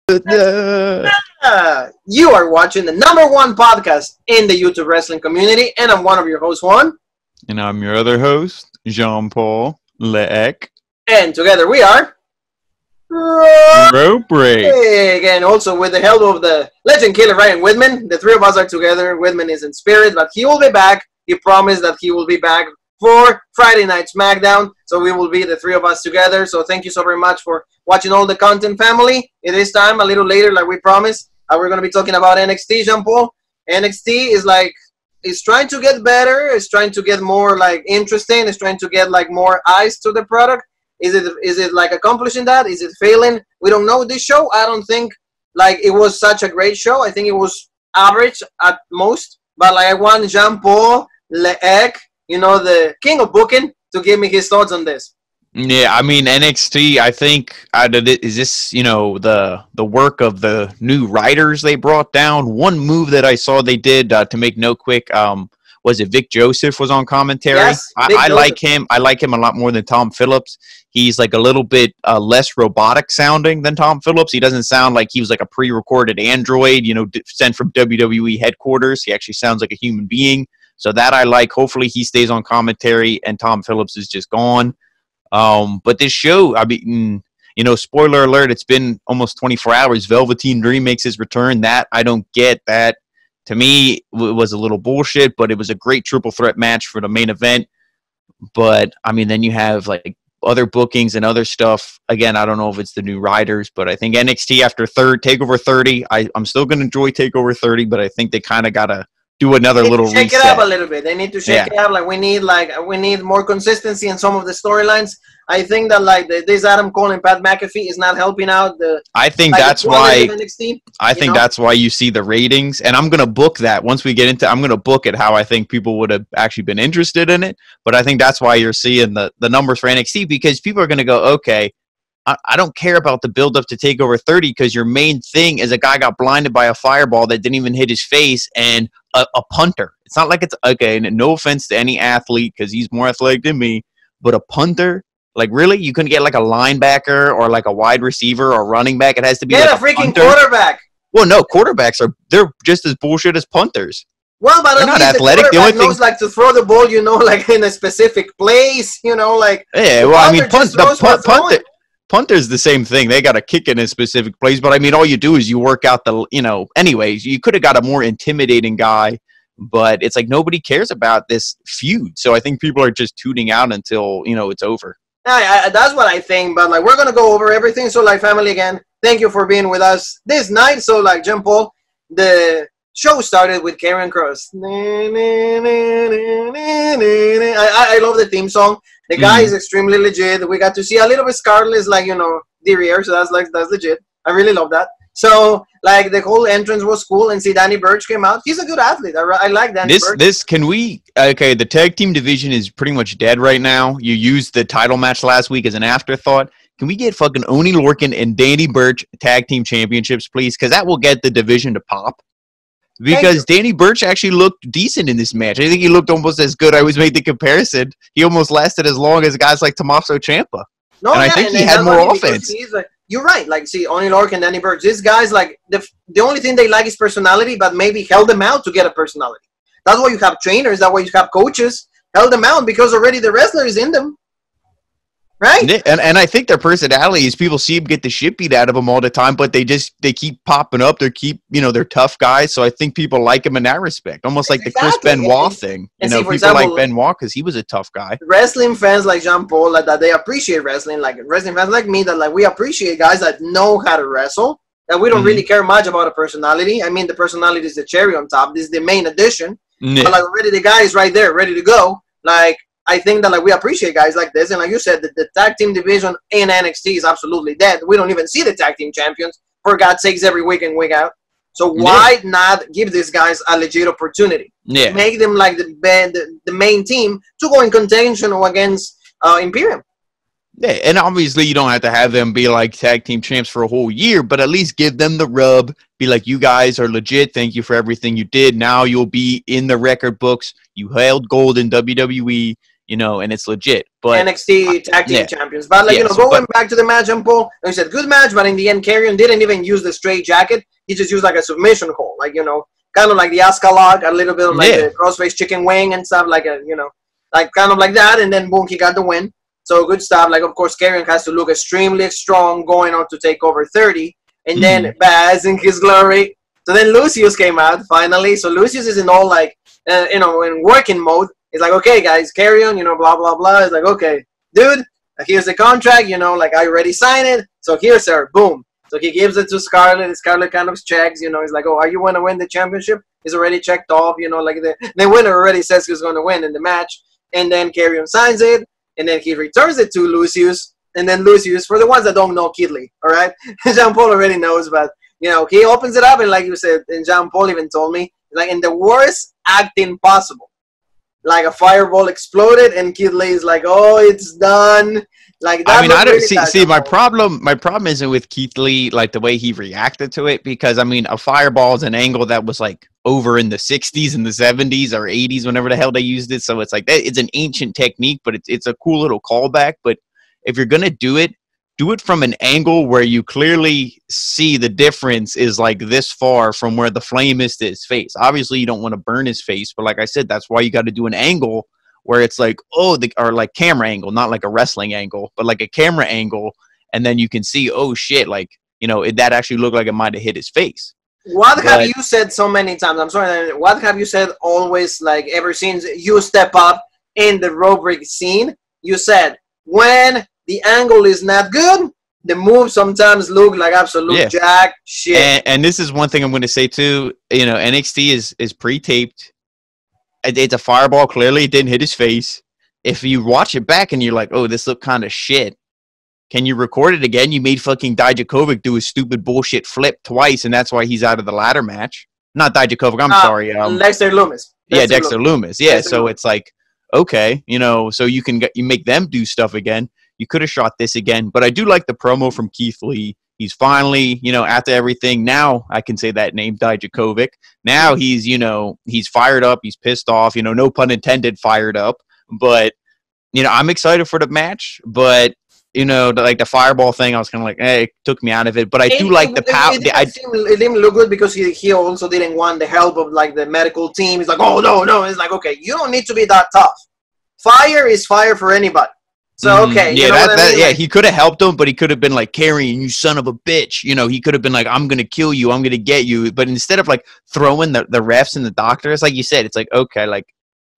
You are watching the #1 podcast in the YouTube wrestling community, and I'm one of your hosts, Juan. And I'm your other host, Jean-Paul Leek. And together we are... Rope Break. And also with the help of the legend killer Ryan Whitman, the three of us are together. Whitman is in spirit, but he will be back. He promised that he will be back for Friday Night Smackdown, so we will be the three of us together. So thank you so very much for watching all the content, family. It is time, a little later, like we promised. We're going to be talking about NXT, Jean-Paul. NXT is trying to get better. It's trying to get more interesting. It's trying to get more eyes to the product. Is it accomplishing that? Is it failing? We don't know. This show, I don't think it was such a great show. I think it was average at most. But I want Jean-Paul Leek, the king of booking, to give me his thoughts on this. Yeah, I mean, NXT, I think, is this, the work of the new writers they brought down? One move that I saw they did, to make note quick, was it Vic Joseph was on commentary? Yes, I like him. I like him a lot more than Tom Phillips. He's a little bit less robotic sounding than Tom Phillips. He doesn't sound like he was a pre-recorded android, sent from WWE headquarters. He actually sounds like a human being. So that I like. Hopefully he stays on commentary and Tom Phillips is just gone. But this show, I mean, spoiler alert, it's been almost 24 hours. Velveteen Dream makes his return. That, I don't get that. To me, it was a little bullshit, but it was a great triple threat match for the main event. But, I mean, then you have, other bookings and other stuff. Again, I don't know if it's the new writers, but I think NXT after Takeover 30, I'm still going to enjoy Takeover 30, but I think they kind of got to do another little reset. Shake it up a little bit. They need to shake it up. We need more consistency in some of the storylines. I think that this Adam Cole and Pat McAfee is not helping out the. I think that's why. I think that's why you see the ratings, and I'm gonna book that once we get into. I'm gonna book it how I think people would have actually been interested in it. But I think that's why you're seeing the numbers for NXT, because people are gonna go, okay, I don't care about the build up to Takeover 30 because your main thing is a guy got blinded by a fireball that didn't even hit his face and a punter. It's not like it's okay. And no offense to any athlete because he's more athletic than me, but a punter. Really? You couldn't get a linebacker or a wide receiver or running back? It has to be a freaking quarterback. Well, no, quarterbacks they're just as bullshit as punters. Well, but they're not athletic. The only thing knows to throw the ball, in a specific place, Yeah, well, I mean, punter's the same thing. They got to kick in a specific place, but I mean, all you do is you work out anyways, you could have got a more intimidating guy, but it's nobody cares about this feud. So I think people are just tuning out until, it's over. That's what I think, but we're gonna go over everything. So family, again, thank you for being with us this night. So Jean Paul, the show started with Karrion Kross. I love the theme song. The guy is extremely legit. We got to see a little bit Scarlett's derriere, so that's legit. I really love that. So the whole entrance was cool, and see Danny Burch came out. He's a good athlete. I like Danny Burch. The tag team division is pretty much dead right now. You used the title match last week as an afterthought. Can we get fucking Oney Lorcan and Danny Burch tag team championships, please? Because that will get the division to pop. Because Danny Burch actually looked decent in this match. I think he looked almost as good. I always made the comparison. He almost lasted as long as guys like Tommaso Ciampa. I think he had more offense. You're right. Oney Lorcan and Danny Burch. These guys, the only thing they like is personality, but maybe held them out to get a personality. That's why you have trainers. That's why you have coaches. Held them out because already the wrestler is in them. Right? And I think their personalities, people see them get the shit beat out of them all the time, but they keep popping up. They're tough guys. So I think people like them in that respect. Almost like the Chris Benoit thing. People like Benoit because he was a tough guy. Wrestling fans like Jean-Paul, that they appreciate wrestling. Wrestling fans like me, that we appreciate guys that know how to wrestle. That we don't really care much about a personality. I mean, the personality is the cherry on top. This is the main addition. Yeah. But already the guy is right there, ready to go. I think that we appreciate guys like this, and like you said, the tag team division in NXT is absolutely dead. We don't even see the tag team champions, for God's sakes, every week in, week out. So why not give these guys a legit opportunity? Yeah. Make them the main team to go in contention against Imperium. Yeah, and obviously you don't have to have them be tag team champs for a whole year, but at least give them the rub. Be you guys are legit. Thank you for everything you did. Now you'll be in the record books. You held gold in WWE. and it's legit. But NXT Tag Team Champions. But, going back to the match, and Paul, like you said, good match, but in the end, Karrion didn't even use the straight jacket. He just used, like, a submission hold. Like, kind of like the Asuka lock, a little bit of, like, the crossface chicken wing and stuff, like, like, kind of like that, and then, boom, he got the win. So, good stuff. Like, of course, Karrion has to look extremely strong going on to Takeover 30, and then Baz in his glory. So, then Lucius came out, finally. So, Lucius is in all, like, in working mode. He's like, okay, guys, Karrion, blah, blah, blah. He's like, okay, dude, here's the contract, like, I already signed it. So here's her, boom. So he gives it to Scarlett, and Scarlett kind of checks, he's like, oh, are you going to win the championship? He's already checked off, like the winner already says he's going to win in the match. And then Karrion signs it, and then he returns it to Lucius. And then Lucius, for the ones that don't know Kidley, all right? Jean-Paul already knows, but, he opens it up, and like you said, and Jean-Paul even told me, like, in the worst acting possible. Like a fireball exploded, and Kid Lee's like, "Oh, it's done." Like that. I mean, I don't see. My problem isn't with Keith Lee, like the way he reacted to it, because I mean, a fireball is an angle that was like over in the '60s and the '70s or '80s, whenever the hell they used it. So it's like it's an ancient technique, but it's a cool little callback. But if you're gonna do it from an angle where you clearly see the difference is like this far from where the flame is to his face. Obviously, you don't want to burn his face, but like I said, that's why you got to do an angle where it's like, or like camera angle, not like a wrestling angle, but like a camera angle, and then you can see, oh shit, like, that actually looked like it might have hit his face. What have you said so many times? I'm sorry, what have you said always, like, ever since you step up in the rope break scene? You said, when the angle is not good, the moves sometimes look like absolute jack shit. And this is one thing I'm going to say too. NXT is pre-taped. It's a fireball. Clearly, it didn't hit his face. If you watch it back and you're like, "Oh, this looked kind of shit," can you record it again? You made fucking Dijakovic do a stupid bullshit flip twice, and that's why he's out of the ladder match. Not Dijakovic. I'm sorry. Dexter Lumis. Dexter Lumis. Yeah. So it's like, okay, so you make them do stuff again. You could have shot this again, but I do like the promo from Keith Lee. He's finally, after everything, now I can say that name, Dijakovic. Now he's, he's fired up. He's pissed off, no pun intended, fired up. But, I'm excited for the match. But, like the fireball thing, I was kind of like, it took me out of it. But I do like the power. It didn't look good because he also didn't want the help of, like, the medical team. He's like, oh, no. It's like, okay, you don't need to be that tough. Fire is fire for anybody. So, okay. He could have helped him, but he could have been like, Karrion, you son of a bitch. He could have been like, I'm going to kill you. I'm going to get you. But instead of, like, throwing the refs and the doctors, like you said, it's like, okay, like,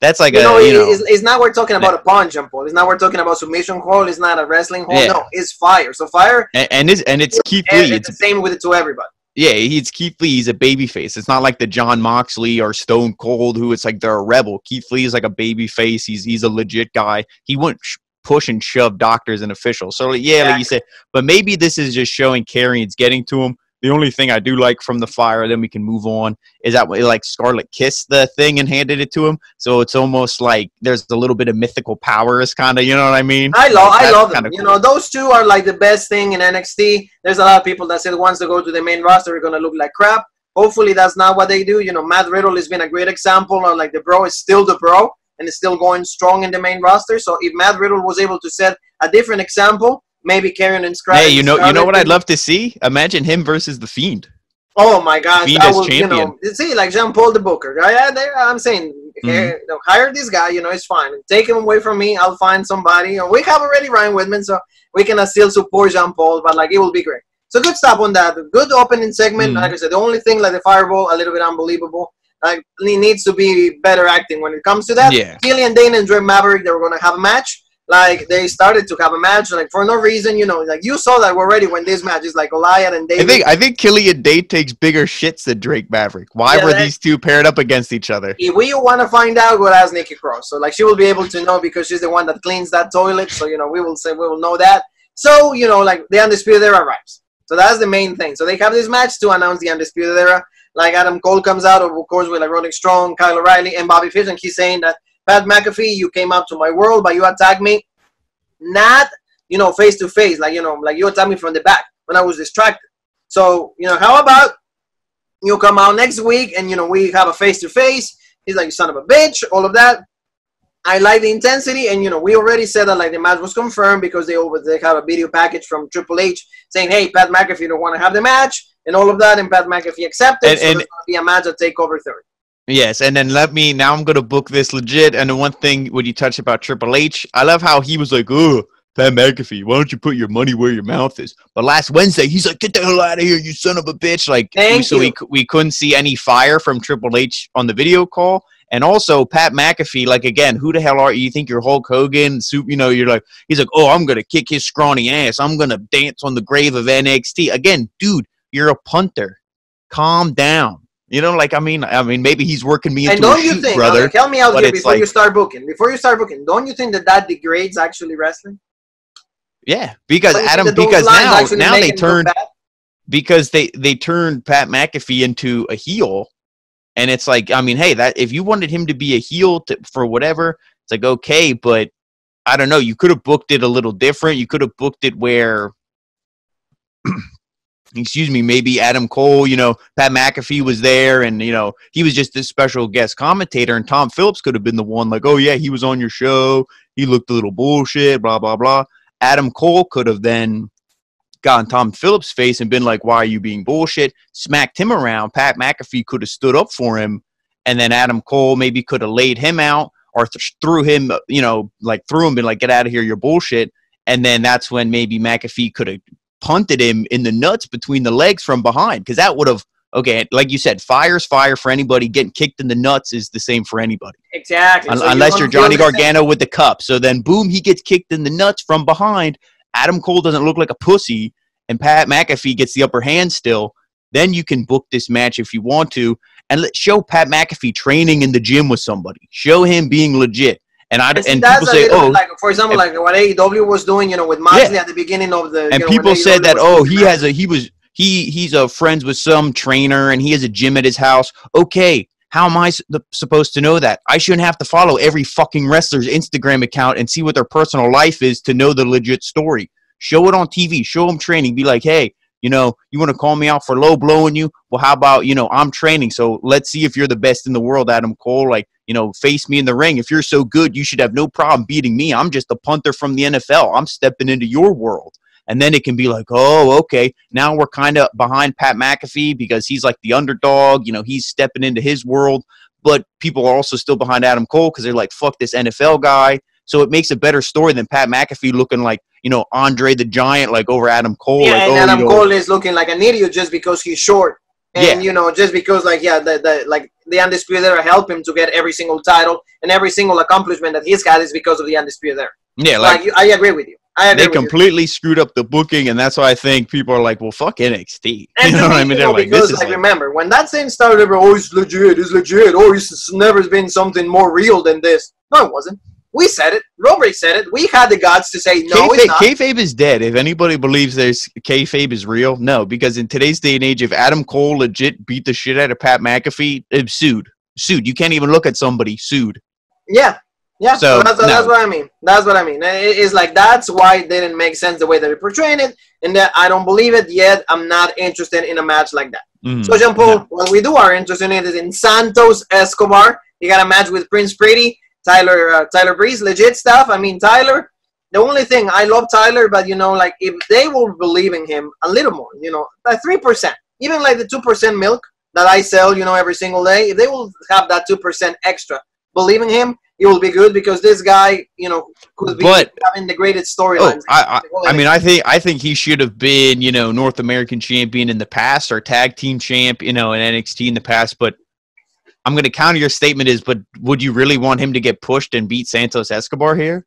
that's like it's not we're talking about a punch and pull. It's not we're talking about submission hold. It's not a wrestling hold. Yeah. No, it's fire. So fire. And it's Keith Lee. It's the same with it to everybody. Yeah, it's Keith Lee. He's a babyface. It's not like the John Moxley or Stone Cold who it's like they're a rebel. Keith Lee is like a babyface. He's a legit guy. He wouldn't push and shove doctors and officials. So, like you said, but maybe this is just showing Karrion's getting to him. The only thing I do like from the fire, then we can move on, is that like Scarlett kissed the thing and handed it to him. So it's almost like there's a little bit of mythical powers, kind of, you know what I mean? I love them. Cool. Those two are like the best thing in NXT. There's a lot of people that said once they go to the main roster, are going to look like crap. Hopefully that's not what they do. Matt Riddle has been a great example of, like, the bro is still the bro and is still going strong in the main roster. So if Matt Riddle was able to set a different example, maybe Karrion and Scarlett. Hey, you know what I'd love to see? Imagine him versus the Fiend. Oh my God! Fiend as champion. See, like Jean-Paul the Booker. I'm saying, hire this guy. It's fine. Take him away from me. I'll find somebody. We have already Ryan Whitman, so we can still support Jean-Paul. But, like, it will be great. So good stuff on that. Good opening segment. Like I said, the only thing, like the fireball, a little bit unbelievable. Like, he needs to be better acting when it comes to that. Yeah. Killian Dane and Drew Maverick, they were going to have a match. Like, they started to have a match, like, for no reason, like, you saw that already when this match is like Goliath and David. I think Killian Dane takes bigger shits than Drake Maverick. Why were these two paired up against each other? If we want to find out, we'll ask Nikki Cross. So, like, she will be able to know because she's the one that cleans that toilet. So, we will know that. So, like, the Undisputed Era arrives. So that's the main thing. So they have this match to announce the Undisputed Era. Like, Adam Cole comes out, of course, with, like, Roderick Strong, Kyle O'Reilly, and Bobby Fish, and he's saying that, Pat McAfee, you came up to my world, but you attacked me. Not, face to face, like you attacked me from the back when I was distracted. So, how about you come out next week and, we have a face to face. He's like, you son of a bitch, all of that. I like the intensity, and we already said that like the match was confirmed because they have a video package from Triple H saying, "Hey, Pat McAfee don't want to have the match," and all of that, and Pat McAfee accepted. So there's going to be a match at Takeover 30. Yes, and then now I'm going to book this legit. And the one thing when you touch about Triple H, I love how he was like, "Oh, Pat McAfee, why don't you put your money where your mouth is?" But last Wednesday, he's like, "Get the hell out of here, you son of a bitch!" Like, we couldn't see any fire from Triple H on the video call. And also, Pat McAfee, like, again, who the hell are you? You think you're Hulk Hogan? You're like, he's like, "Oh, I'm going to kick his scrawny ass. I'm going to dance on the grave of NXT." Again, dude, you're a punter. Calm down. Like, I mean, maybe he's working me into a shoot, brother. Help me out here before you start booking. Don't you think that degrades actually wrestling? Yeah, because now they turned they turned Pat McAfee into a heel. And it's like, I mean, hey, that if you wanted him to be a heel for whatever, it's like, okay, but I don't know. You could have booked it a little different. You could have booked it where, excuse me, maybe Adam Cole, Pat McAfee was there and, he was just this special guest commentator, and Tom Phillips could have been the one like, "Oh, yeah, he was on your show. He looked a little bullshit, blah, blah, blah." Adam Cole could have then gotten Tom Phillips' face and been like, "Why are you being bullshit?" Smacked him around. Pat McAfee could have stood up for him, and then Adam Cole maybe could have laid him out or threw him, been like, "Get out of here, you're bullshit." And then that's when maybe McAfee could have punted him in the nuts between the legs from behind, because that would have, okay, like you said, fire's fire for anybody. Getting kicked in the nuts is the same for anybody. Exactly. Unless you're Johnny Gargano with the cup. So then, boom, he gets kicked in the nuts from behind. Adam Cole doesn't look like a pussy, and Pat McAfee gets the upper hand still. Then you can book this match if you want to, and show Pat McAfee training in the gym with somebody. Show him being legit. And people say, "Oh," like, for example, like what AEW was doing, with Moxley at the beginning of the. And people said that, "Oh, he's friends with some trainer, and he has a gym at his house." Okay. How am I supposed to know that? I shouldn't have to follow every fucking wrestler's Instagram account and see what their personal life is to know the legit story. Show it on TV. Show them training. Be like, "Hey, you want to call me out for low blowing you? Well, how about, I'm training. So let's see if you're the best in the world, Adam Cole. Like, face me in the ring. If you're so good, you should have no problem beating me. I'm just a punter from the NFL. I'm stepping into your world." And then it can be like, "Oh, okay, now we're kind of behind Pat McAfee because he's like the underdog. He's stepping into his world." But people are also still behind Adam Cole because they're like, "Fuck this NFL guy." So it makes a better story than Pat McAfee looking like, Andre the Giant, like over Adam Cole. Yeah, like, and Adam Cole is looking like an idiot just because he's short. And, just because, the Undisputed Era helped him to get every single title and every single accomplishment that he's got is because of the Undisputed Era. Yeah, I agree with you. They completely screwed up the booking, and that's why I think people are like, "Well, fuck NXT." And what I mean? They're like, because, remember, when that thing started, "Oh, it's legit. Oh, it's never been something more real than this." No, it wasn't. We said it. Robert said it. We had the guts to say, "No, it's not." Kayfabe is dead. If anybody believes kayfabe is real, no. Because in today's day and age, if Adam Cole legit beat the shit out of Pat McAfee, sued. You can't even look at somebody. Sued. Yeah. Yeah, so that's what I mean. That's what I mean. It's like that's why it didn't make sense the way that they're portraying it, and that I don't believe it yet. I'm not interested in a match like that. So, Jean Paul, what we are interested in it is in Santos Escobar. You got a match with Prince Pretty, Tyler Breeze, legit stuff. I mean, Tyler. The only thing I love Tyler, but if they will believe in him a little more, like 3%, even like the 2% milk that I sell, every single day. If they will have that 2% extra, believe in him. It will be good because this guy, could be having the greatest storylines. I think he should have been, North American champion in the past or tag team champ, in NXT in the past. But I'm going to counter your statement but would you really want him to get pushed and beat Santos Escobar here?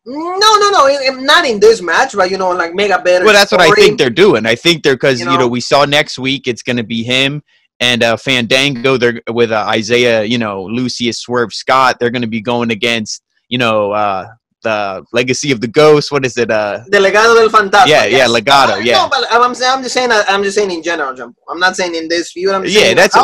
No, not in this match, but make a better. Well, that's story. What I think they're doing. I think they're because we saw next week it's going to be him. And Fandango, they're with Isaiah, Lucius Swerve Scott. They're going to be going against, the Legacy of the Ghost. What is it? The Legado del Fantasma. Yeah, Legado. Yeah. No, but I'm just saying in general, Jumbo. I'm not saying in this feud. I'm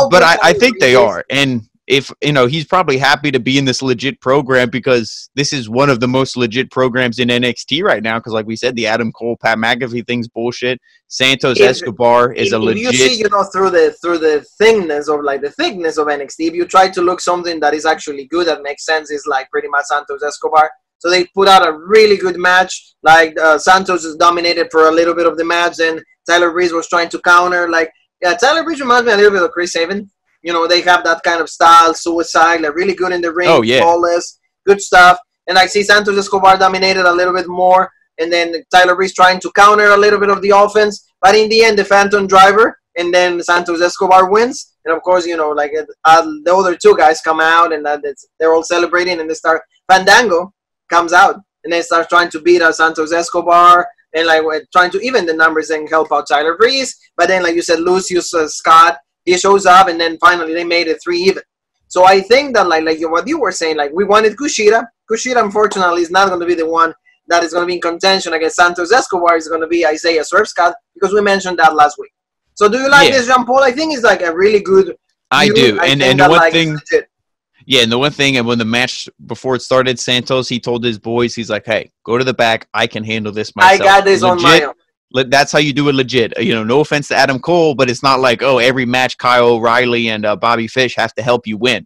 but I think they are. And if, you know, he's probably happy to be in this legit program because this is one of the most legit programs in NXT right now. Because, like we said, the Adam Cole, Pat McAfee thing's bullshit. Santos Escobar is a legit. If you see, you know, through the thickness of NXT, if you try to look something that is actually good that makes sense, is like pretty much Santos Escobar. So they put out a really good match. Like Santos is dominated for a little bit of the match, and Tyler Breeze was trying to counter. Like, yeah, Tyler Breeze reminds me a little bit of Chris Sabin. You know, they have that kind of style, suicide, like really good in the ring, flawless, good stuff. And I see Santos Escobar dominated a little bit more, and then Tyler Breeze trying to counter a little bit of the offense. But in the end, the Phantom Driver, and then Santos Escobar wins. And of course, you know, like the other two guys come out, and they're all celebrating, and they start. Fandango comes out, and they start trying to beat Santos Escobar, and like we're trying to even the numbers and help out Tyler Breeze. But then, like you said, Lucius Scott, he shows up, and then finally they made it 3 even. So I think that like what you were saying, like we wanted Kushida. Kushida, unfortunately, is not going to be the one that is going to be in contention against Santos Escobar. Is going to be Isaiah Swerve Scott, because we mentioned that last week. So do you like this, Jean Paul? I think it's like a really good. I do, and the one thing. Yeah, and the one thing, and when the match, before it started, Santos, he told his boys, he's like, hey, go to the back. I can handle this myself. I got this on my own. That's how you do it legit. You know, no offense to Adam Cole, but it's not like, oh, every match Kyle O'Reilly and Bobby Fish have to help you win.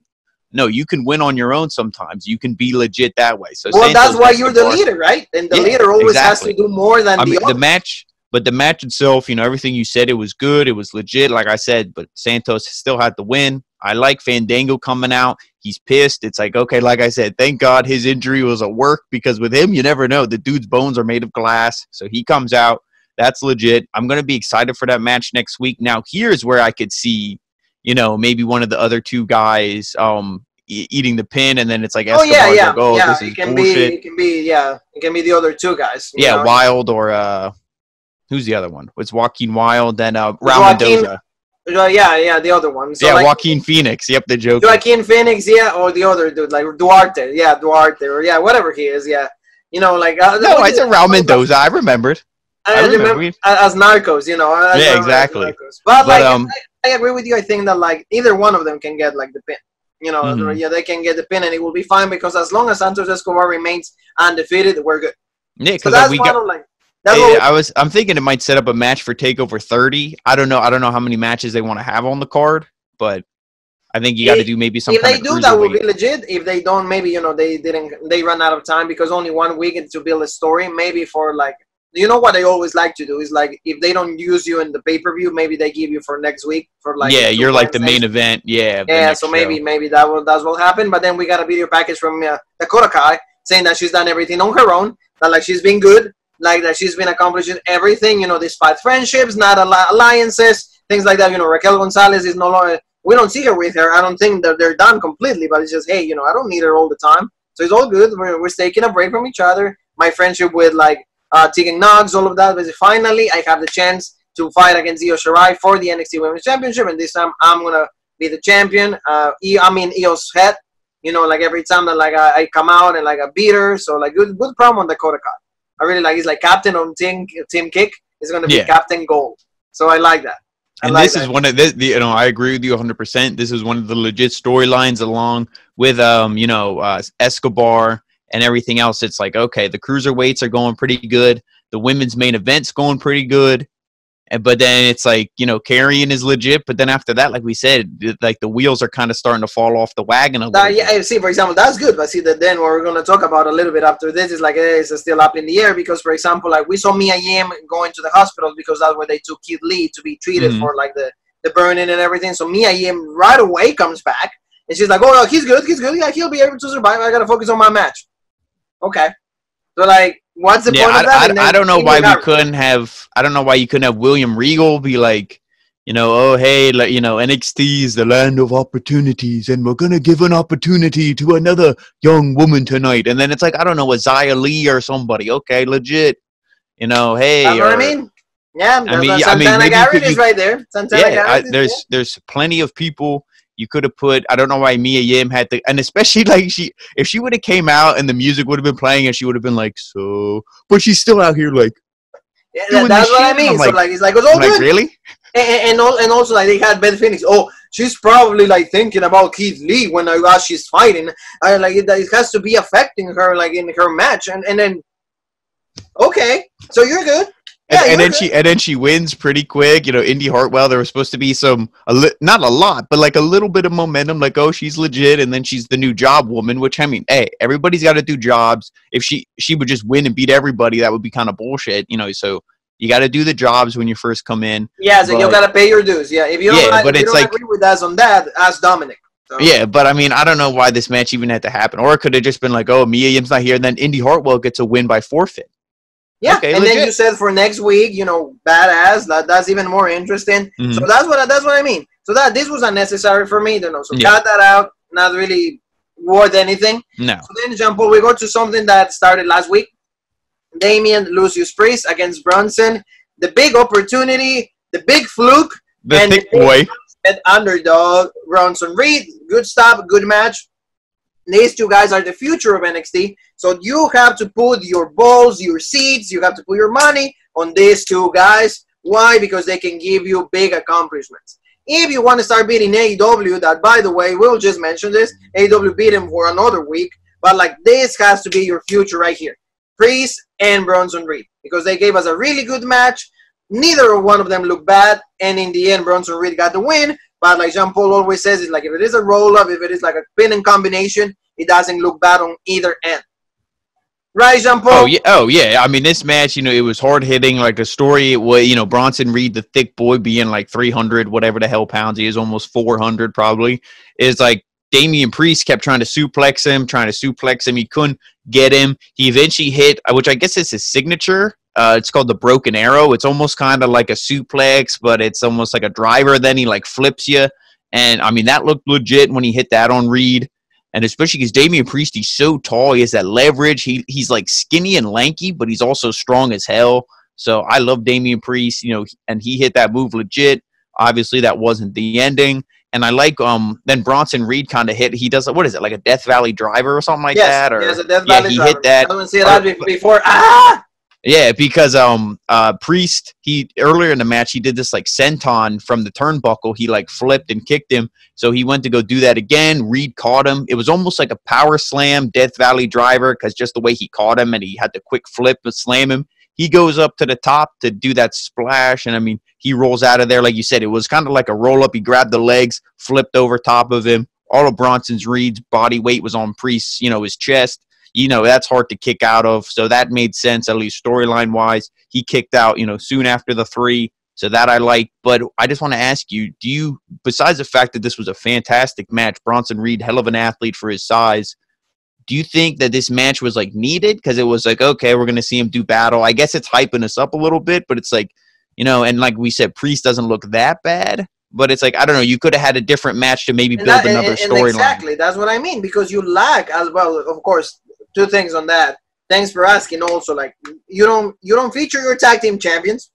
No, you can win on your own sometimes. You can be legit that way. So well, that's why you're the leader, right? And the leader always has to do more than the match. But the match itself, you know, everything you said, it was good. It was legit, like I said. But Santos still had to win. I like Fandango coming out. He's pissed. It's like, okay, like I said, thank God his injury was a work, because with him, you never know. The dude's bones are made of glass. So he comes out. That's legit. I'm going to be excited for that match next week. Now, here's where I could see, you know, maybe one of the other two guys eating the pin, and then it's like Escobar. This is bullshit. It can be the other two guys. Yeah, Wild or who's the other one? It's Joaquin Wild, then Raul Mendoza. The other one. So Joaquin Phoenix. Yep, the joke. Joaquin Phoenix, or the other dude, like Duarte. Yeah, Duarte, or whatever he is. Yeah, you know, like no, I said Raul Mendoza. I remembered. I remember as Narcos, you know. Exactly. But like, I agree with you. I think that like either one of them can get like the pin. You know, they can get the pin, and it will be fine, because as long as Santos Escobar remains undefeated, we're good. Yeah, because I'm thinking it might set up a match for TakeOver 30. I don't know how many matches they want to have on the card, but I think you got to do maybe some. If they do, that will be legit. If they don't, maybe, you know, they run out of time, because only 1 week to build a story. Maybe for like, you know, what they always like to do is like, if they don't use you in the pay-per-view, maybe they give you for next week for like. Yeah, you're like the main event. Yeah. So maybe that's what happened. But then we got a video package from Dakota Kai saying that she's done everything on her own. That like she's been good. Like that she's been accomplishing everything, you know, despite friendships, not alliances, things like that. You know, Raquel Gonzalez is no longer, we don't see her with her. I don't think that they're done completely, but it's just, hey, you know, I don't need her all the time. So it's all good. We're taking a break from each other. My friendship with like Tegan Knox, all of that. But finally, I have the chance to fight against Io Shirai for the NXT Women's Championship, and this time I'm going to be the champion. Io's head, you know, like every time that like I come out and like I beat her. So like good promo on Dakota Kai. I really like. He's like captain on Team Kick. He's going to be Captain Gold. So I like that. Is one of the, you know, I agree with you 100%. This is one of the legit storylines, along with Escobar and everything else. It's like, okay, the cruiserweights are going pretty good. The women's main event's going pretty good. But then it's like, you know, Carrion is legit. But then after that, like we said, like the wheels are kind of starting to fall off the wagon a little bit. See, for example, that's good. But see, that then what we're going to talk about a little bit after this is like, it's still up in the air. Because, for example, like we saw Mia Yim going to the hospital, because that's where they took Keith Lee to be treated for like the burning and everything. So Mia Yim right away comes back. And she's like, oh, no, he's good. Yeah, he'll be able to survive. I got to focus on my match. Okay. So, like, what's the point of that? I don't know why we couldn't have. I don't know why you couldn't have William Regal be like, you know, oh hey, like, you know, NXT is the land of opportunities, and we're gonna give an opportunity to another young woman tonight. And then it's like, I don't know, a Xia Li or somebody. Okay, legit. You know, hey. You know what I mean? Yeah. Santana Garrett is right there. There's plenty of people. You could have put, I don't know why Mia Yim had to, and especially like if she would have came out and the music would have been playing and she would have been like, so, but she's still out here like, that's what I mean. So like, it's like, it's all good. Like, really? And also like they had Beth Phoenix. Oh, she's probably like thinking about Keith Lee as she's fighting. Like it has to be affecting her like in her match, and then okay, so you're good. Yeah, and then she wins pretty quick. You know, Indy Hartwell, there was supposed to be not a lot, but like a little bit of momentum, like, oh, she's legit, and then she's the new job woman, which, I mean, hey, everybody's got to do jobs. If she would just win and beat everybody, that would be kind of bullshit, you know, so you got to do the jobs when you first come in. Yeah, so you got to pay your dues. Yeah, if you don't, agree with us on that, ask Dominic. So. Yeah, but I mean, I don't know why this match even had to happen. Or it could have just been like, oh, Mia Yim's not here, and then Indy Hartwell gets a win by forfeit. Yeah, okay, and legit. Then you said for next week, you know, badass. That's even more interesting. Mm-hmm. So that's what I mean. So this was unnecessary for me, you know. So cut that out. Not really worth anything. No. So then, Jean-Paul, we go to something that started last week. Damien, Lucius Priest against Bronson. The big opportunity, the big fluke, the thick boy, and underdog Bronson Reed. Good stop, good match. These two guys are the future of NXT, so you have to put your balls, your seeds, you have to put your money on these two guys. Why? Because they can give you big accomplishments. If you want to start beating AEW, that, by the way, we'll just mention this, AEW beat him for another week, but like this has to be your future right here. Priest and Bronson Reed, because they gave us a really good match. Neither one of them looked bad, and in the end, Bronson Reed got the win. But like Jean-Paul always says, it's like if it is a roll-up, if it is like a pin and combination, it doesn't look bad on either end. Right, Jean-Paul? Oh, yeah. I mean, this match, you know, it was hard-hitting. Like, the story, it was, you know, Bronson Reed, the thick boy, being like 300, whatever the hell pounds. He is almost 400, probably. Is like Damian Priest kept trying to suplex him. He couldn't get him. He eventually hit, which I guess is his signature. It's called the Broken Arrow. It's almost kind of like a suplex, but it's almost like a driver. Then he like flips you. And I mean, that looked legit when he hit that on Reed. And especially because Damian Priest, he's so tall. He has that leverage. He's like skinny and lanky, but he's also strong as hell. So I love Damian Priest, you know, and he hit that move legit. Obviously, that wasn't the ending. And I like then Bronson Reed kind of hit. He does, what is it, like a Death Valley driver or something like that? Or yes, a Death Valley driver. Hit that. I haven't seen that before. Ah! Yeah, because Priest, he earlier in the match, he did this like senton from the turnbuckle. He like flipped and kicked him. So he went to go do that again. Reed caught him. It was almost like a power slam Death Valley driver because just the way he caught him and he had the quick flip and slam him. He goes up to the top to do that splash. And I mean, he rolls out of there. Like you said, it was kind of like a roll up. He grabbed the legs, flipped over top of him. All of Bronson's Reed's body weight was on Priest's, you know, his chest. You know, that's hard to kick out of. So that made sense, at least storyline-wise. He kicked out, you know, soon after the 3. So that I like. But I just want to ask you, do you, besides the fact that this was a fantastic match, Bronson Reed, hell of an athlete for his size, do you think that this match was, like, needed? Because it was like, okay, we're going to see him do battle. I guess it's hyping us up a little bit, but it's like, you know, and like we said, Priest doesn't look that bad. But it's like, I don't know, you could have had a different match to maybe build another storyline. Exactly, that's what I mean. Because you lack, as well, of course, 2 things on that. Thanks for asking. Also, like you don't feature your tag team champions.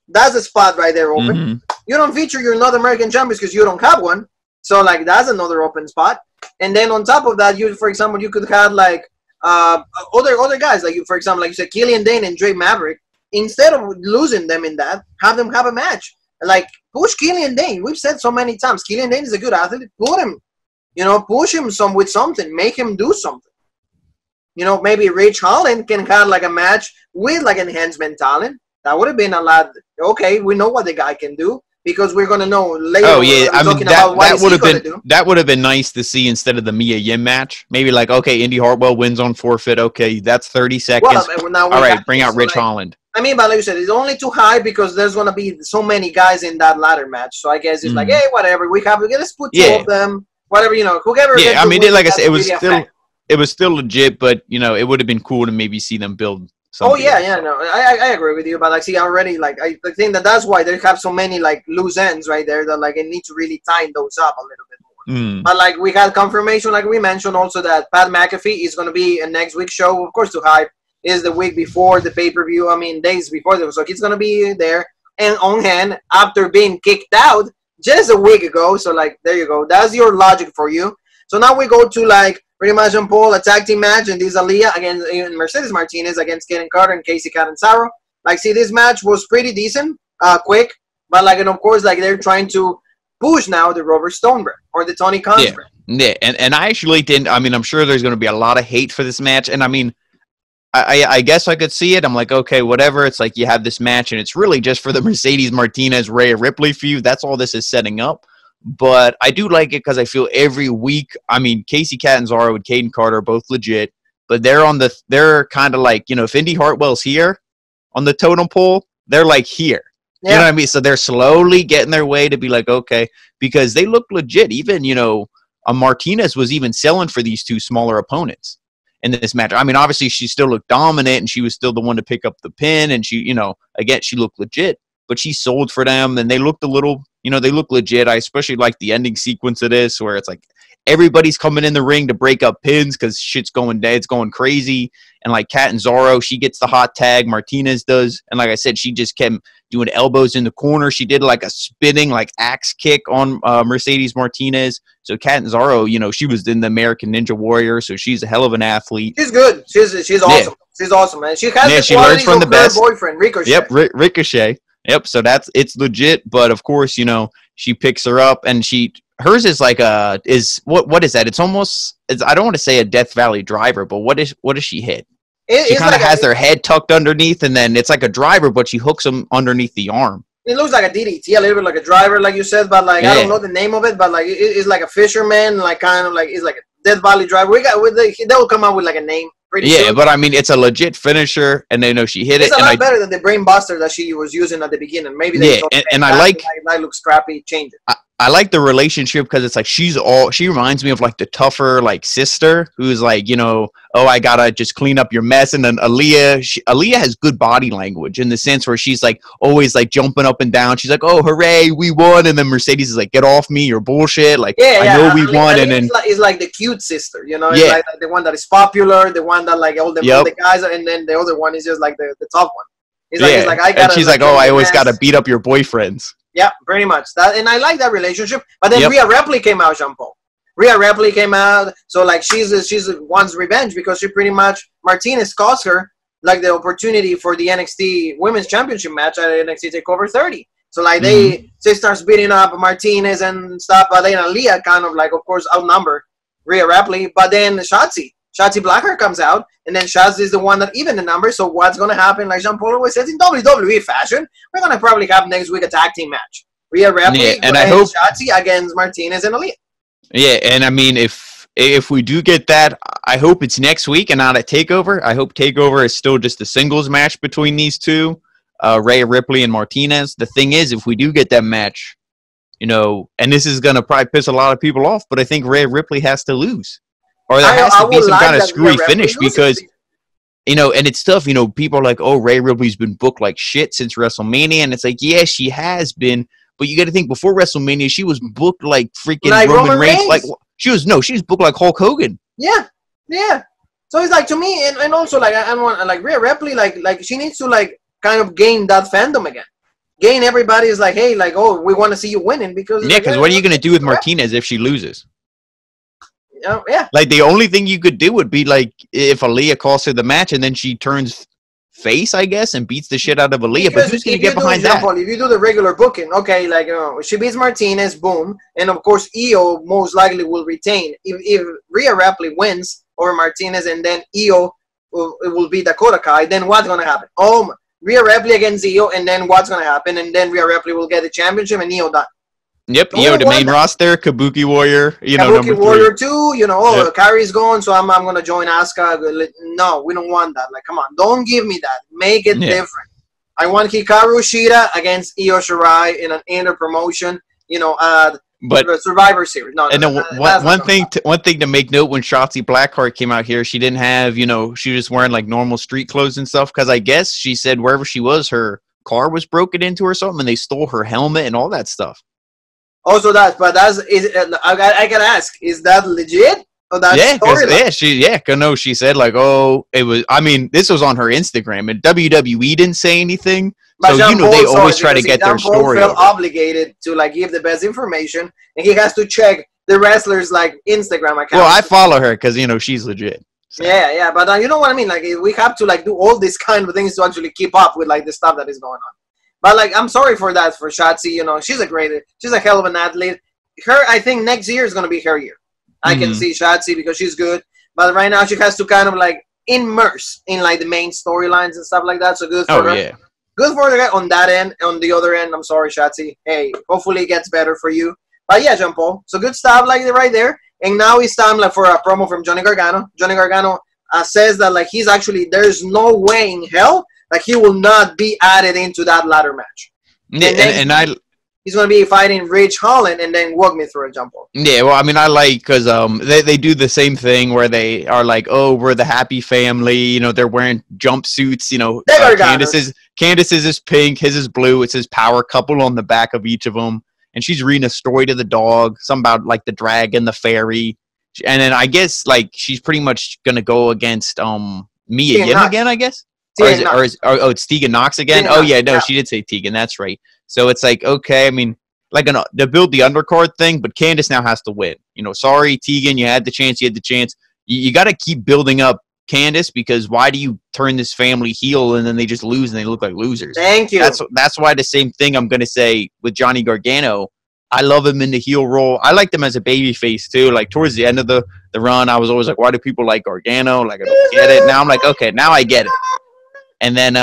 That's a spot right there open. Mm-hmm. You don't feature your North American champions because you don't have one. So like that's another open spot. And then on top of that, you, for example, you could have like other guys, like you, for example, like you said, Killian Dane and Drake Maverick. Instead of losing them in that, have them have a match. Like push Killian Dane. We've said so many times, Killian Dane is a good athlete. Put him, you know, push him with something. Make him do something. You know, maybe Rich Holland can have like a match with like enhancement talent. That would have been a lot. Okay, we know what the guy can do because we're gonna know later. Oh yeah, I mean that would have been nice to see instead of the Mia Yim match. Maybe like, okay, Indy Hartwell wins on forfeit. Okay, that's 30 seconds. Well, all right, bring out Rich Holland. I mean, but like you said, it's only too high because there's gonna be so many guys in that ladder match. So I guess it's like, hey, whatever. Let's put 2 of them. Whatever, you know, whoever. Yeah, I mean, like I said, it was still legit, but you know, it would have been cool to maybe see them build something. Oh yeah, no, I agree with you, but like, see, already, like, I think that's why they have so many like loose ends right there that like it needs to really tighten those up a little bit more. But like we had confirmation, like we mentioned also that Pat McAfee is going to be a next week's show. Of course, to hype is the week before the pay-per-view. I mean, days before, so he's going to be there and on hand after being kicked out just a week ago. So like, there you go. That's your logic for you. So now we go to like pretty much on Paul, a tag team match, and this is Aaliyah against Mercedes Martinez against Kaden Carter and Casey Catanzaro. Like, see, this match was pretty decent, quick, but like, and of course, like they're trying to push now the Robert Stone brand or the Tony Khan's brand. Yeah, and I actually didn't. I mean, I'm sure there's going to be a lot of hate for this match, and I mean, I guess I could see it. I'm like, okay, whatever. It's like you have this match, and it's really just for the Mercedes Martinez Rhea Ripley feud. That's all this is setting up. But I do like it because I feel every week. I mean, Casey Catanzaro and Caden Carter are both legit, but they're kind of like, you know, if Indy Hartwell's here on the totem pole, they're like here. Yeah. You know what I mean? So they're slowly getting their way to be like, okay, because they look legit. Even, you know, Martinez was even selling for these two smaller opponents in this match. I mean, obviously she still looked dominant and she was still the one to pick up the pin, and she, you know, again, she looked legit, but she sold for them and they looked a little, you know, they look legit. I especially like the ending sequence of this where it's like everybody's coming in the ring to break up pins because shit's going dead, it's going crazy. And like Catanzaro, she gets the hot tag, Martinez does. And like I said, she just kept doing elbows in the corner. She did like a spinning like axe kick on Mercedes Martinez. So Catanzaro, you know, she was in the American Ninja Warrior, so she's a hell of an athlete. She's good. She's awesome. Yeah. She's awesome, man. She has the learns from the best boyfriend, Ricochet. Yep, Ricochet. Yep, so it's legit, but of course, you know, she picks her up and hers is like what is that? It's almost, I don't want to say a Death Valley driver, but what does she hit? She kind of has their head tucked underneath, and then it's like a driver, but she hooks them underneath the arm. It looks like a DDT, a little bit like a driver, like you said, but like I don't know the name of it, but like it's like a fisherman, like kind of like it's like a Death Valley driver. They'll come out with like a name. Soon. But I mean, it's a legit finisher, and they know she hit it. It's a lot better than the brain buster that she was using at the beginning. Maybe and I like that looks crappy. Change it. I like the relationship because it's like she reminds me of like the tougher like sister who's like, you know, oh, I gotta just clean up your mess. And then Aaliyah has good body language in the sense where she's like always like jumping up and down. She's like, oh, hooray, we won. And then Mercedes is like, get off me, you're bullshit. Like, I know we won. And then it's like the cute sister, you know, it's like the one that is popular, the one that like all the guys, and then the other one is just like the tough one. It's like I gotta. And she's like, oh, I always gotta beat up your boyfriends. Yeah, pretty much that, and I like that relationship. But then Rhea Ripley came out, Jean Paul. Rhea Ripley came out, so like she's wants revenge because she pretty much Martinez cost her like the opportunity for the NXT Women's Championship match at NXT Takeover 30. So like they starts beating up Martinez and stuff, but then Aaliyah kind of like, of course, outnumber Rhea Ripley. But then Shotzi Blackheart comes out, and then Shaz is the one that even the numbers. So what's going to happen, like Jean-Paul always says, in WWE fashion, we're going to probably have next week a tag team match. Rhea Ripley and I hope Shotzi against Martinez and Aaliyah. Yeah, and I mean, if we do get that, I hope it's next week and not at TakeOver. I hope TakeOver is still just a singles match between these two, Rhea Ripley and Martinez. The thing is, if we do get that match, you know, and this is going to probably piss a lot of people off, but I think Rhea Ripley has to lose. Or there has to be some kind of screwy finish because, you know, and it's tough. You know, people are like, oh, Rhea Ripley's been booked like shit since WrestleMania. And it's like, yeah, she has been. But you got to think, before WrestleMania, she was booked like freaking Roman Reigns. Like, she was booked like Hulk Hogan. Yeah. So it's like, to me, and also, like, I want, like, Rhea Ripley, like she needs to, like, kind of gain that fandom again. Gain everybody's like, hey, like, oh, we want to see you winning. Because what are you going to do with Martinez if she loses? Yeah. Like, the only thing you could do would be, like, if Aaliyah calls her the match and then she turns face, I guess, and beats the shit out of Aaliyah. Because but who's going to get behind that? If you do the regular booking, okay, like, she beats Martinez, boom. And, of course, Io most likely will retain. If Rhea Ripley wins over Martinez and then Io will be Dakota Kai, then what's going to happen? Oh, Rhea Ripley against Io, and then what's going to happen? And then Rhea Ripley will get the championship and Io done. Yep, Io the main roster, Kabuki Warrior, you know, Kabuki Warrior 2, you know, Kairi's gone, so I'm going to join Asuka. No, we don't want that. Like, come on, don't give me that. Make it different. I want Hikaru Shida against Io Shirai in an inner promotion, you know, but Survivor Series. One thing to make note, when Shotzi Blackheart came out here, she didn't have, you know, she was wearing like normal street clothes and stuff, because I guess she said wherever she was, her car was broken into or something, and they stole her helmet and all that stuff. Also, I gotta ask, is that legit? Or that's she said like, oh, it was. I mean, this was on her Instagram, and WWE didn't say anything. But so they always try to get their story. Felt obligated to like give the best information, and he has to check the wrestlers like Instagram account. Well, I follow her because you know she's legit. So. Yeah, but you know what I mean. Like we have to like do all these kind of things to actually keep up with like the stuff that is going on. But like, I'm sorry for that for Shotzi. You know, she's a hell of an athlete. I think next year is gonna be her year. I can see Shotzi because she's good, but right now she has to kind of like immerse in like the main storylines and stuff like that. So good for her. Yeah. Good for the guy on that end. On the other end, I'm sorry, Shotzi. Hey, hopefully it gets better for you. But yeah, Jean Paul. So good stuff like right there. And now it's time like for a promo from Johnny Gargano. Johnny Gargano says that like he's actually, there's no way in hell like he will not be added into that ladder match. Yeah, he's going to be fighting Ridge Holland, and then walk me through a Jump Ball. Yeah, well, I mean, I like because they do the same thing where they are like, oh, we're the happy family. You know, they're wearing jumpsuits. You know, Candice's is pink, his is blue. It says power couple on the back of each of them. And she's reading a story to the dog, something about like the dragon, the fairy. And then I guess like she's pretty much going to go against Mia Yim again, I guess. It's Tegan Nox again? Oh, yeah, no, she did say Tegan. That's right. So it's like, okay, I mean, like to build the undercard thing, but Candice now has to win. You know, sorry, Tegan, you had the chance. You got to keep building up Candice because why do you turn this family heel and then they just lose and they look like losers? Thank you. That's why the same thing I'm going to say with Johnny Gargano. I love him in the heel role. I liked him as a babyface too. Like towards the end of the run, I was always like, why do people like Gargano? Like I don't get it. Now I'm like, okay, now I get it. And then,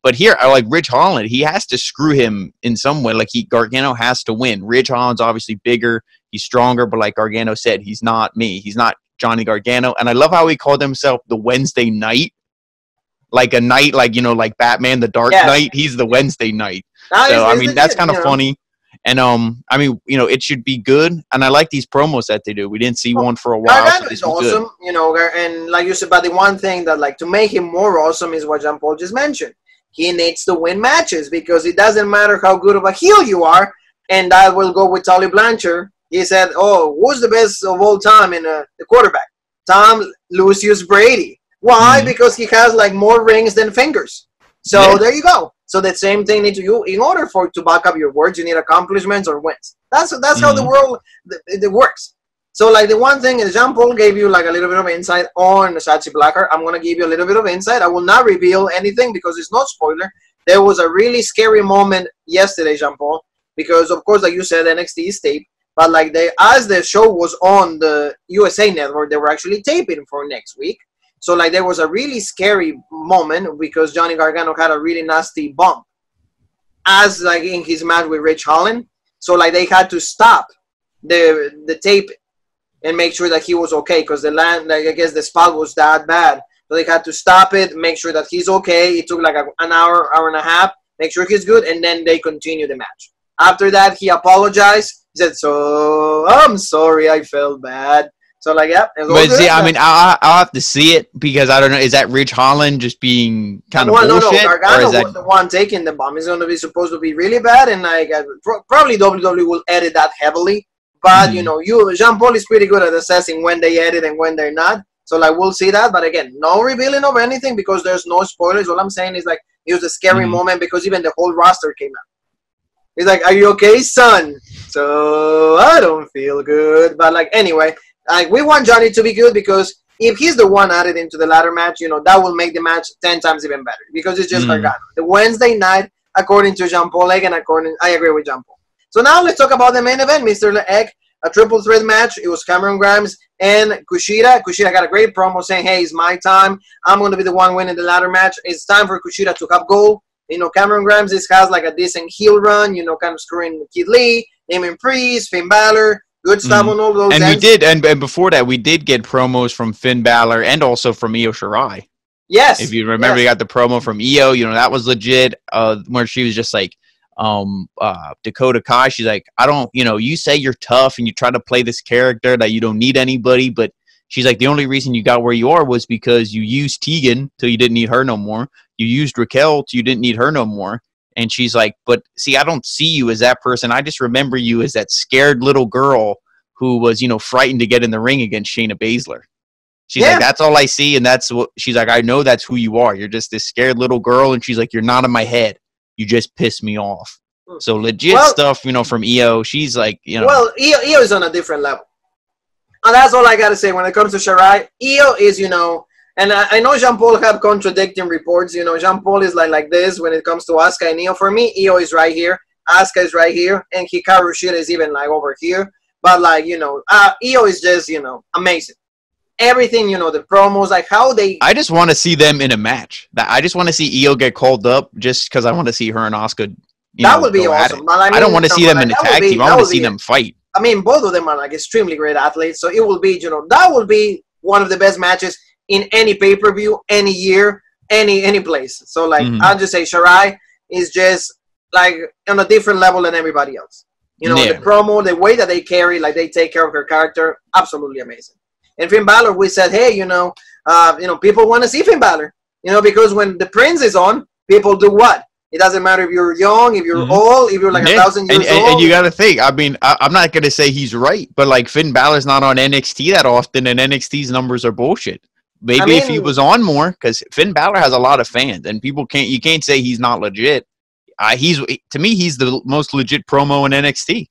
but here, I like Ridge Holland. He has to screw him in some way. Like Gargano has to win. Ridge Holland's obviously bigger. He's stronger. But like Gargano said, he's not me. He's not Johnny Gargano. And I love how he called himself the Wednesday Night. Like a night, like, you know, like Batman, the Dark Knight. He's the Wednesday Night. So, I mean, that's kind of funny. And, I mean, you know, it should be good. And I like these promos that they do. We didn't see one for a while. So this was awesome, good. You know, and like you said, but the one thing that, like, to make him more awesome is what Jean Paul just mentioned. He needs to win matches because it doesn't matter how good of a heel you are. And that will go with Tully Blanchard. He said, oh, who's the best of all time in the quarterback? Tom Lucius Brady. Why? Because he has, like, more rings than fingers. So there you go. So the same thing needs you in order to back up your words, you need accomplishments or wins. That's how the world it works. So like the one thing is Jean Paul gave you like a little bit of insight on Shotzi Blackheart. I'm gonna give you a little bit of insight. I will not reveal anything because it's not spoiler. There was a really scary moment yesterday, Jean Paul, because of course like you said NXT is taped, but like as the show was on the USA Network, they were actually taping for next week. So, like, there was a really scary moment because Johnny Gargano had a really nasty bump as, like, in his match with Ridge Holland. So, like, they had to stop the tape and make sure that he was okay because I guess the spot was that bad. So, they had to stop it, make sure that he's okay. It took, like, an hour, hour and a half, make sure he's good, and then they continue the match. After that, he apologized. He said, so, I'm sorry, I felt bad. So, like, yeah. But see, I mean, I'll have to see it because I don't know. Is that Ridge Holland just being kind of bullshit? No. Gargano was the one taking the bomb. It's going to be supposed to be really bad, and like probably WWE will edit that heavily. But you know, Jean Paul is pretty good at assessing when they edit and when they're not. So, like, we'll see that. But again, no revealing of anything because there's no spoilers. All I'm saying is like it was a scary moment because even the whole roster came out. He's like, "Are you okay, son?" So I don't feel good. But like anyway. Like, we want Johnny to be good because if he's the one added into the ladder match, you know, that will make the match 10 times even better because it's just Gargano. The Wednesday night, according to Jean Paul Egg, and I agree with Jean Paul. So now let's talk about the main event, Mr. Egg. A triple threat match. It was Cameron Grimes and Kushida. Kushida got a great promo saying, hey, it's my time. I'm going to be the one winning the ladder match. It's time for Kushida to have gold. You know, Cameron Grimes has like a decent heel run, you know, kind of screwing Kid Lee, Damien Priest, Finn Balor. Good stuff on all those and ends. We did, and before that, we did get promos from Finn Balor and also from Io Shirai. Yes. If you remember, we got the promo from Io. You know, that was legit, where she was just like, Dakota Kai, she's like, I don't, you know, you say you're tough and you try to play this character that you don't need anybody, but she's like, the only reason you got where you are was because you used Tegan till you didn't need her no more. You used Raquel till you didn't need her no more. And she's like, but see, I don't see you as that person. I just remember you as that scared little girl who was, you know, frightened to get in the ring against Shayna Baszler. She's like, that's all I see. And that's what she's like, I know that's who you are. You're just this scared little girl. And she's like, you're not in my head. You just piss me off. So legit stuff, you know, from Io. She's like, you know. Well, Io is on a different level. And that's all I got to say when it comes to Shirai. Io is, you know, And I know Jean-Paul have contradicting reports. You know, Jean-Paul is like this when it comes to Asuka and Io. For me, Io is right here. Asuka is right here. And Hikaru Shida is even like over here. But like, you know, Io is just, you know, amazing. Everything, you know, the promos, like how they... I just want to see them in a match. I just want to see Io get called up just because I want to see her and Asuka. That would be awesome. But I don't want to see them in a tag team. I want to see them fight. I mean, both of them are like extremely great athletes. So it will be, you know, that will be one of the best matches in any pay-per-view, any year, any place. So, like, I'll just say Shirai is just, like, on a different level than everybody else. You know, the promo, the way that they carry, like, they take care of her character, absolutely amazing. And Finn Balor, we said, hey, you know, people want to see Finn Balor. You know, because when the Prince is on, people do what? It doesn't matter if you're young, if you're old, if you're like 1,000 years old. And you got to think, I mean, I'm not going to say he's right, but, like, Finn Balor's not on NXT that often, and NXT's numbers are bullshit. Maybe if he was on more, because Finn Balor has a lot of fans, and you can't say he's not legit. To me, he's the most legit promo in NXT.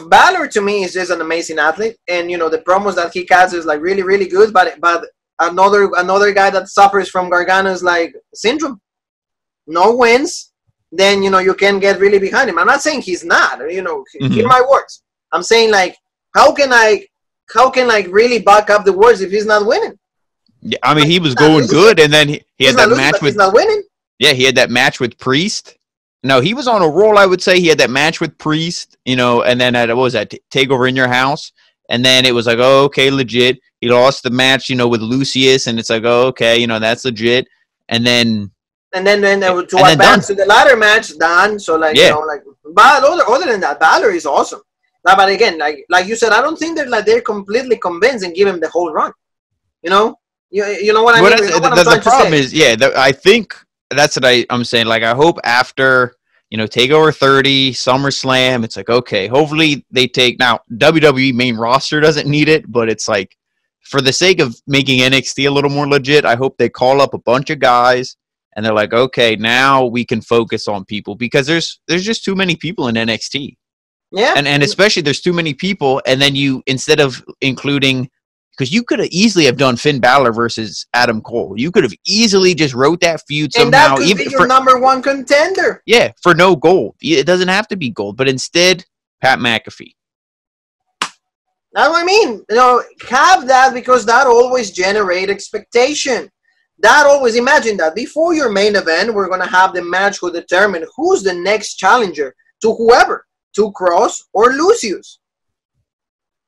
Balor to me is just an amazing athlete, and you know the promos that he cuts is like really, really good. But another guy that suffers from Gargano's like syndrome, no wins, then you know you can get really behind him. I'm not saying he's not. You know, hear my words. I'm saying like how can I really back up the words if he's not winning? Yeah, I mean, he was going good, and then he had that match with... He's not winning. Yeah, he had that match with Priest. No, he was on a roll, I would say. He had that match with Priest, you know, and then what was that, Takeover in Your House? And then it was like, oh, okay, legit. He lost the match, you know, with Lucius, and it's like, oh, okay, you know, that's legit. And then to advance to the ladder match, done. So, like, you know, like, but other than that, Balor is awesome. Now, but again, like you said, I don't think they're completely convinced and give him the whole run. You know? You know what I mean? The problem is, I think that's what I'm saying. Like, I hope after, you know, TakeOver 30, SummerSlam, it's like, okay, hopefully they take... Now, WWE main roster doesn't need it, but it's like, for the sake of making NXT a little more legit, I hope they call up a bunch of guys, and they're like, okay, now we can focus on people, because there's just too many people in NXT. Yeah. And especially there's too many people, and then you, instead of including... Because you could have easily have done Finn Balor versus Adam Cole. You could have easily just wrote that feud somehow. And that could be your number one contender. Yeah, for no gold. It doesn't have to be gold. But instead, Pat McAfee. That's what I mean. You know, have that, because that always generates expectation. That always, imagine that. Before your main event, we're going to have the match who determine who's the next challenger to whoever. To Cross or Lucius.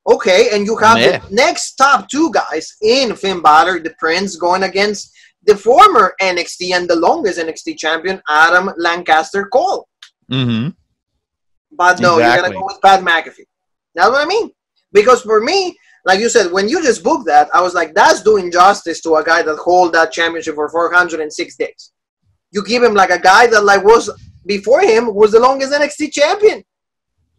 Okay, and you have the next top two guys in Finn Balor, the Prince, going against the former NXT and the longest NXT champion, Adam Lancaster Cole. But no, you're going to go with Pat McAfee. That's what I mean. Because for me, like you said, when you just booked that, I was like, that's doing justice to a guy that hold that championship for 406 days. You give him like a guy that like was, before him, was the longest NXT champion.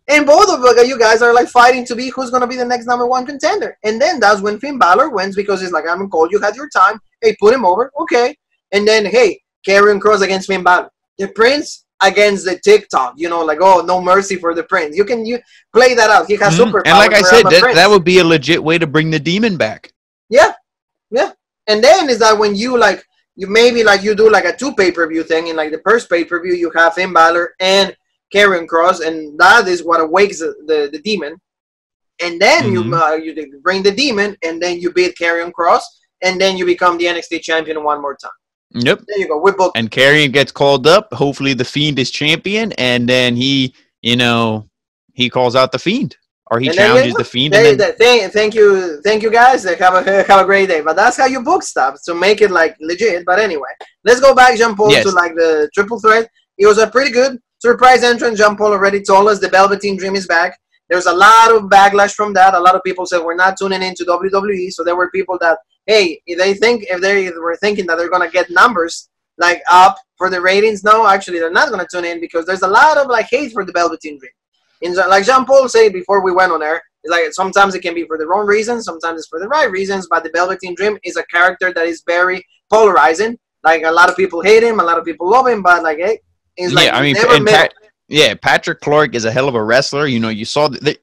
And both of you guys are like fighting to be who's going to be the next number one contender. And then that's when Finn Balor wins, because he's like, I'm Cole, you had your time. Hey, put him over. Okay. And then, hey, Karrion Kross against Finn Balor. The Prince against the TikTok. You know, like, oh, no mercy for the Prince. You play that out. He has superpowers. And like I said, that would be a legit way to bring the Demon back. Yeah. Yeah. And then is that when you like, you maybe like you do like a 2 pay-per-view thing. In like the first pay-per-view, you have Finn Balor and Karrion Kross, and that is what awakes the Demon. And then you bring the Demon, and then you beat Karrion Kross, and then you become the NXT champion one more time. Yep. There you go. We booked. And Karrion gets called up. Hopefully the Fiend is champion, and then he calls out the Fiend. Or he challenges the Fiend. Thank you guys. Have a great day. But that's how you book stuff, to make it like legit. But anyway, let's go back, Jean-Paul, to like the triple threat. It was a pretty good surprise entrance. Jean-Paul already told us the Velveteen Dream is back. There's a lot of backlash from that. A lot of people said we're not tuning into WWE. So there were people that, hey, if they were thinking that they're gonna get numbers like up for the ratings, no, actually they're not gonna tune in, because there's a lot of like hate for the Velveteen Dream. And like Jean-Paul said before we went on air, it's like sometimes it can be for the wrong reasons, sometimes it's for the right reasons. But the Velveteen Dream is a character that is very polarizing. Like a lot of people hate him, a lot of people love him, but like, hey. Patrick Clark is a hell of a wrestler. You know, you saw that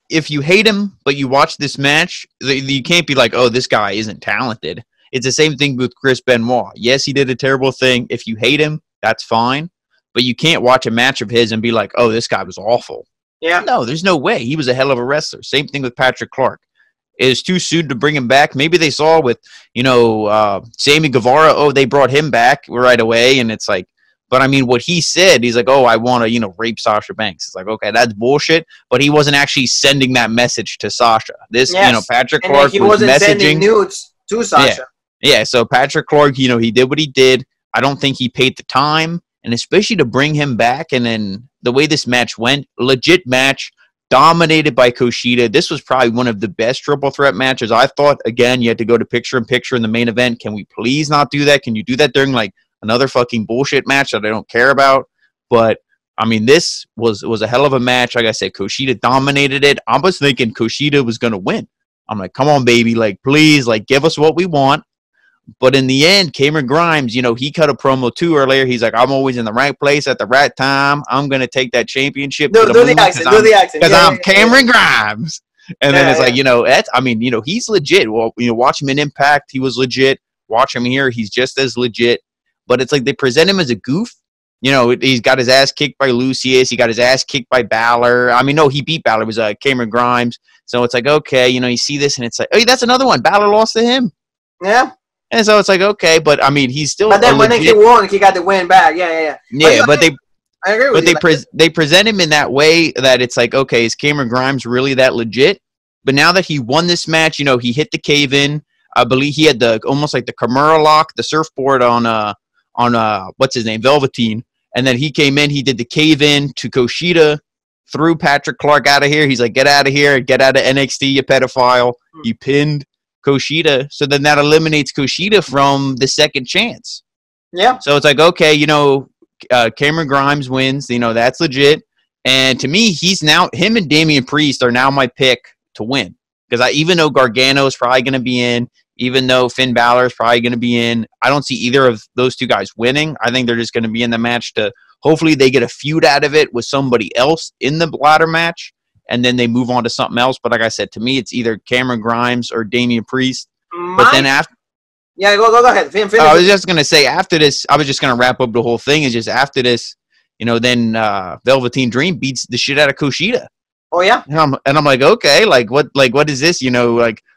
if you hate him, but you watch this match, you can't be like, oh, this guy isn't talented. it's the same thing with Chris Benoit. Yes, he did a terrible thing. If you hate him, that's fine. But you can't watch a match of his and be like, oh, this guy was awful. Yeah. No, there's no way. He was a hell of a wrestler. Same thing with Patrick Clark. It is too soon to bring him back. Maybe they saw with, Sammy Guevara, oh, they brought him back right away. And it's like, but I mean, what he said, he's like, oh, I want to, rape Sasha Banks. It's like, okay, that's bullshit. But he wasn't actually sending that message to Sasha. This, Patrick Clark he was wasn't messaging. Sending nudes to Sasha. Yeah, so Patrick Clark, he did what he did. I don't think he paid the time. And especially to bring him back. And then the way this match went, legit match, dominated by Kushida. This was probably one of the best triple threat matches. I thought, again, you had to go to picture-in-picture in the main event. Can we please not do that? Can you do that during, another fucking bullshit match that I don't care about? But, I mean, this was a hell of a match. Like I said, Kushida dominated it. I was thinking Kushida was going to win. I'm like, come on, baby. Please, give us what we want. But in the end, Cameron Grimes, he cut a promo too earlier. He's like, I'm always in the right place at the right time. I'm going to take that championship. Do the accent. Because I'm Cameron Grimes. And then it's he's legit. Well, watch him in Impact. He was legit. Watch him here. He's just as legit. But it's like they present him as a goof. He's got his ass kicked by Lucius. He got his ass kicked by Balor. I mean, no, he beat Balor. It was Cameron Grimes. So it's like, okay, you see this and it's like, oh, that's another one. Balor lost to him. Yeah. And so it's like, okay, but I mean, he's still. But then when he won, he got the win back. Yeah. Yeah, but I agree with you. They present him in that way that it's like, okay, is Cameron Grimes really that legit? But now that he won this match, he hit the cave in. I believe he had almost like the Kimura lock, the surfboard on what's his name, Velveteen, and then he came in. He did the cave in to Kushida, threw Patrick Clark out of here. He's like, get out of here, get out of NXT, you pedophile. He pinned Kushida, so then that eliminates Kushida from the second chance. Yeah. So it's like, okay, Cameron Grimes wins. That's legit. And to me, him and Damian Priest are now my pick to win. Because even though Gargano is probably going to be in, even though Finn Balor is probably going to be in, I don't see either of those two guys winning. I think they're just going to be in the match to hopefully they get a feud out of it with somebody else in the ladder match. And then they move on to something else. But like I said, to me, it's either Cameron Grimes or Damian Priest. But then after... Yeah, go ahead. Finish. I was just going to say, after this, I was just going to wrap up the whole thing. Is just after this, then Velveteen Dream beats the shit out of Kushida. Oh, yeah? And I'm like, okay, what is this?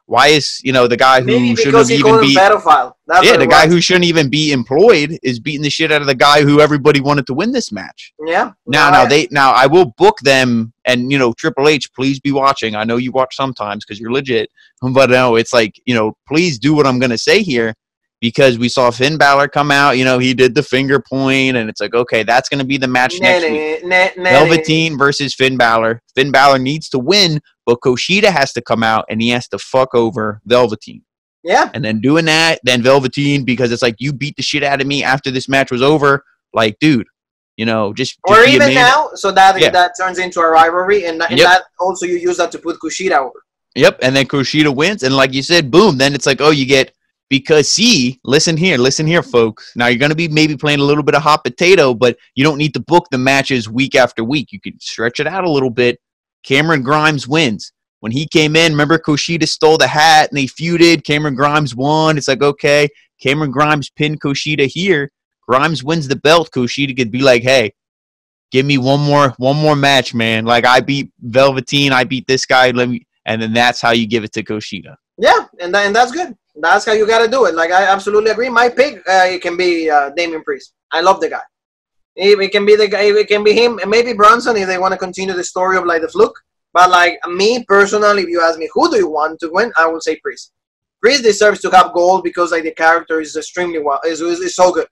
Why is, the guy who shouldn't even be... pedophile. The guy who shouldn't even be employed is beating the shit out of the guy who everybody wanted to win this match. Yeah. Now I will book them, and, Triple H, please be watching. I know you watch sometimes because you're legit. But no, it's like, please do what I'm going to say here. Because we saw Finn Balor come out, he did the finger point, and it's like, okay, that's going to be the match next week. Velveteen versus Finn Balor. Finn Balor needs to win, but Kushida has to come out, and he has to fuck over Velveteen. Yeah. And then doing that, then Velveteen, because it's like, you beat the shit out of me after this match was over. Like, dude, just or even now, so that turns into a rivalry, and that also you use that to put Kushida over. Yep, and then Kushida wins, and like you said, boom, then it's like, oh, you get... Because, listen here, folks. Now, you're going to be maybe playing a little bit of hot potato, but you don't need to book the matches week after week. You can stretch it out a little bit. Cameron Grimes wins. When he came in, remember Kushida stole the hat and they feuded. Cameron Grimes won. It's like, okay, Cameron Grimes pinned Kushida here. Grimes wins the belt. Kushida could be like, hey, give me one more match, man. Like, I beat Velveteen. I beat this guy. And then that's how you give it to Kushida. Yeah, and that's good. That's how you got to do it. Like, I absolutely agree. My pick, it can be Damian Priest. I love the guy. It can be the guy. It can be him, and maybe Bronson if they want to continue the story of the fluke. But me personally, if you ask me who do you want to win, I would say Priest. Priest deserves to have gold because the character is extremely well. Is so good,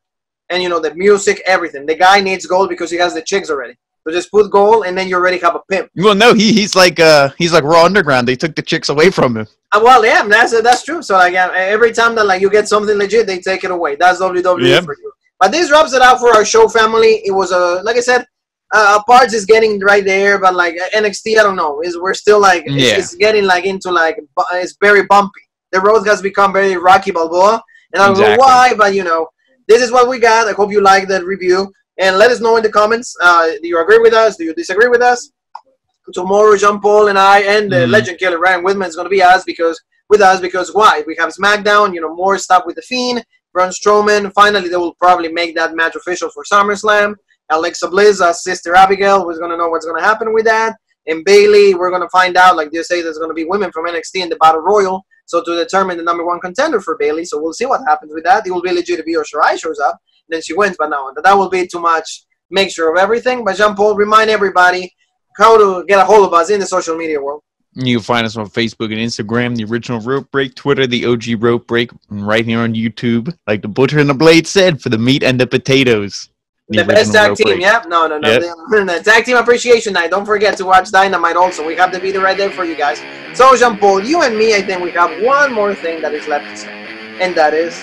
and the music, everything. The guy needs gold because he has the chicks already. So just put gold, and then you already have a pimp. Well, no, he's like Raw Underground. They took the chicks away from him. Well, yeah, that's true. So every time that you get something legit, they take it away. That's WWE for you. But this wraps it out for our show, family. It was like I said, parts is getting right there, but NXT, I don't know. We're still it's getting into it's very bumpy. The road has become very Rocky Balboa, and I don't know why, but this is what we got. I hope you like that review. And let us know in the comments, do you agree with us? Do you disagree with us? Tomorrow, Jean Paul and I and the legend killer Ryan Whitman is going to be us because with us because why? We have SmackDown, more stuff with the Fiend, Braun Strowman. Finally, they will probably make that match official for SummerSlam. Alexa Bliss, Sister Abigail, who's going to know what's going to happen with that. And Bayley, we're going to find out, like they say, there's going to be women from NXT in the Battle Royal. So to determine the #1 contender for Bayley. So we'll see what happens with that. It will be legit if Io Shirai shows up. Then she wins, but no, that will be too much mixture of everything. But Jean-Paul, remind everybody how to get a hold of us in the social media world. You can find us on Facebook and Instagram, The Original Rope Break, Twitter, The OG Rope Break, and right here on YouTube, like the Butcher and the Blade said, for the meat and the potatoes. The best tag team, yeah? No. Yep. The tag team appreciation night. Don't forget to watch Dynamite also. We have the video right there for you guys. So, Jean-Paul, you and me, I think we have one more thing that is left to say. And that is...